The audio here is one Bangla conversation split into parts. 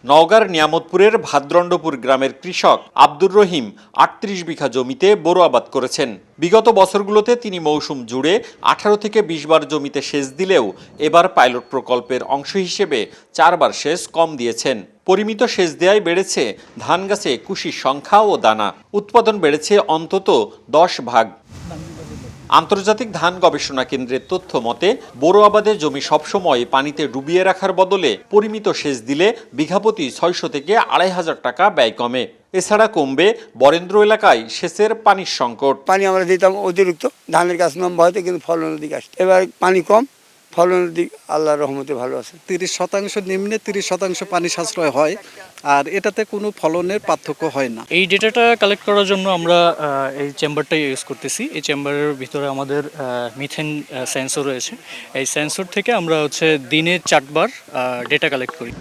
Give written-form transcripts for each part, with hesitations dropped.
নওগাঁর নিয়ামতপুরের ভাদ্রণ্ডপুর গ্রামের কৃষক আব্দুর রহিম ৩৮ বিঘা জমিতে বোরো আবাদ করেছেন। বিগত বছরগুলোতে তিনি মৌসুম জুড়ে ১৮ থেকে ২০ বার জমিতে সেচ দিলেও এবার পাইলট প্রকল্পের অংশ হিসেবে ৪ বার সেচ কম দিয়েছেন। পরিমিত সেচ দেয়ায় বেড়েছে ধান গাছে কুশির সংখ্যা ও দানা, উৎপাদন বেড়েছে অন্তত ১০ ভাগ। আন্তর্জাতিক ধান গবেষণা কেন্দ্রের তথ্য মতে বোরো আবাদে জমি সবসময় পানিতে ডুবিয়ে রাখার বদলে পরিমিত সেচ দিলে বিঘাপ্রতি ৬০০ থেকে ২৫০০ টাকা ব্যয় কমে। এছাড়া কমবে বরেন্দ্র এলাকায় সেচের পানির সংকট। পানি আমরা দিতাম অতিরিক্ত, ধানের গাছ লম্বা হয়তো কিন্তু ফলনের দিকে আসছে। এবার পানি কম, ফলনের দিক আল্লাহর রহমতে ভালো আছে। ৩০% নিম্নে ৩০% পানি সাশ্রয় হয়, আর এটাতে কোনো ফলনের পার্থক্য হয় না। এই ডেটাটা কালেক্ট করার জন্য আমরা এই চেম্বারটাই ইউজ করতেছি। এই চেম্বারের ভিতরে আমাদের মিথেন সেন্সর রয়েছে। এই সেন্সর থেকে আমরা দিনে ৪ বার ডেটা কালেক্ট করি।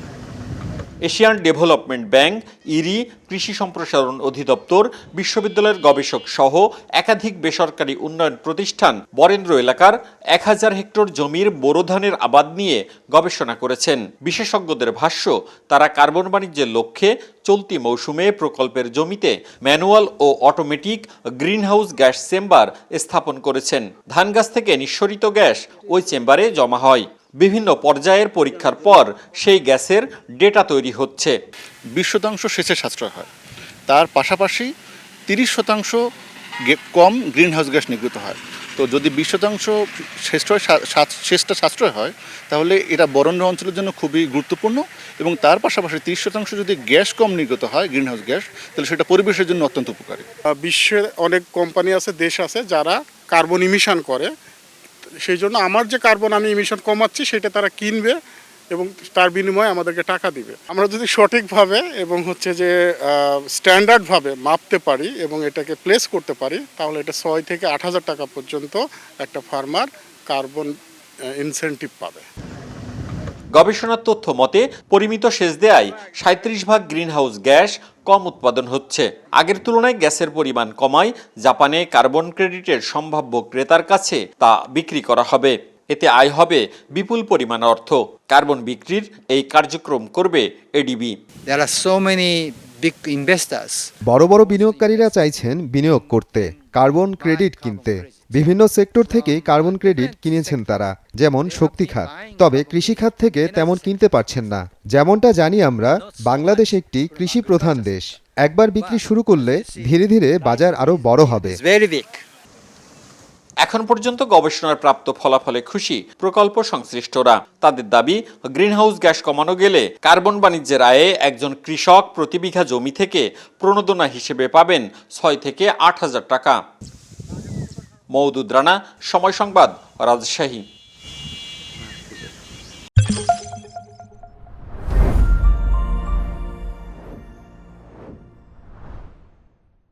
এশিয়ান ডেভেলপমেন্ট ব্যাংক, ইরি, কৃষি সম্প্রসারণ অধিদপ্তর, বিশ্ববিদ্যালয়ের গবেষক সহ একাধিক বেসরকারি উন্নয়ন প্রতিষ্ঠান বরেন্দ্র এলাকার ১০০০ হেক্টর জমির বোরো ধানের আবাদ নিয়ে গবেষণা করেছেন। বিশেষজ্ঞদের ভাষ্য, তারা কার্বন বাণিজ্যের লক্ষ্যে চলতি মৌসুমে প্রকল্পের জমিতে ম্যানুয়াল ও অটোমেটিক গ্রিনহাউস গ্যাস চেম্বার স্থাপন করেছেন। ধান গাছ থেকে নিঃসরিত গ্যাস ওই চেম্বারে জমা হয়। বিভিন্ন পর্যায়ের পরীক্ষার পর সেই গ্যাসের ডেটা তৈরি হচ্ছে। ২০% সেচের সাশ্রয় হয়, তার পাশাপাশি ৩০% কম গ্রিনহাউস গ্যাস নির্গত হয়। তো যদি ২০% সেচটা সাশ্রয় হয়, তাহলে এটা বরেন্দ্র অঞ্চলের জন্য খুবই গুরুত্বপূর্ণ, এবং তার পাশাপাশি ৩০% যদি গ্যাস কম নির্গত হয়, গ্রিনহাউস গ্যাস, তাহলে সেটা পরিবেশের জন্য অত্যন্ত উপকারী। বিশ্বের অনেক কোম্পানি আছে, দেশ আছে যারা কার্বন ইমিশন করে, সেই জন্য আমার যে কার্বন আমি ইমিশন কমাচ্ছি সেটা তারা কিনবে এবং তার বিনিময়ে আমাদেরকে টাকা দিবে। আমরা যদি সঠিকভাবে এবং স্ট্যান্ডার্ডভাবে মাপতে পারি এবং এটাকে প্লেস করতে পারি, তাহলে এটা ৬ থেকে ৮,০০০ টাকা পর্যন্ত একটা ফার্মার কার্বন ইনসেন্টিভ পাবে। গবেষণার তথ্য মতে পরিমিত সেচ দেয়ায় ৩৭ ভাগ গ্রিনহাউস গ্যাস কম উৎপাদন হচ্ছে। আগের তুলনায় গ্যাসের পরিমাণ কমায় জাপানে কার্বন ক্রেডিটের সম্ভাব্য ক্রেতার কাছে তা বিক্রি করা হবে। এতে আয় হবে বিপুল পরিমাণ অর্থ। কার্বন বিক্রির এই কার্যক্রম করবে এডিবি। বড় বড় বিনিয়োগকারীরা চাইছেন বিনিয়োগ করতে, কার্বন ক্রেডিট কিনতে। বিভিন্ন সেক্টর থেকে কার্বন ক্রেডিট কিনেছেন তারা, যেমন শক্তি খাত। তবে কৃষি খাত থেকে তেমন কিনতে পারছেন না। যেমনটা জানি আমরা, বাংলাদেশ একটি কৃষি প্রধান দেশ। একবার বিক্রি শুরু করলে ধীরে ধীরে বাজার আরো বড় হবে। এখন পর্যন্ত গবেষণার প্রাপ্ত ফলাফলে খুশি প্রকল্প সংশ্লিষ্টরা। তাদের দাবি, গ্রিনহাউস গ্যাস কমানো গেলে কার্বন বাণিজ্যের আয়ে একজন কৃষক প্রতি বিঘা জমি থেকে প্রণোদনা হিসেবে পাবেন ৬ থেকে ৮,০০০ টাকা। মওদুদ রানা, সময় সংবাদ, রাজশাহী।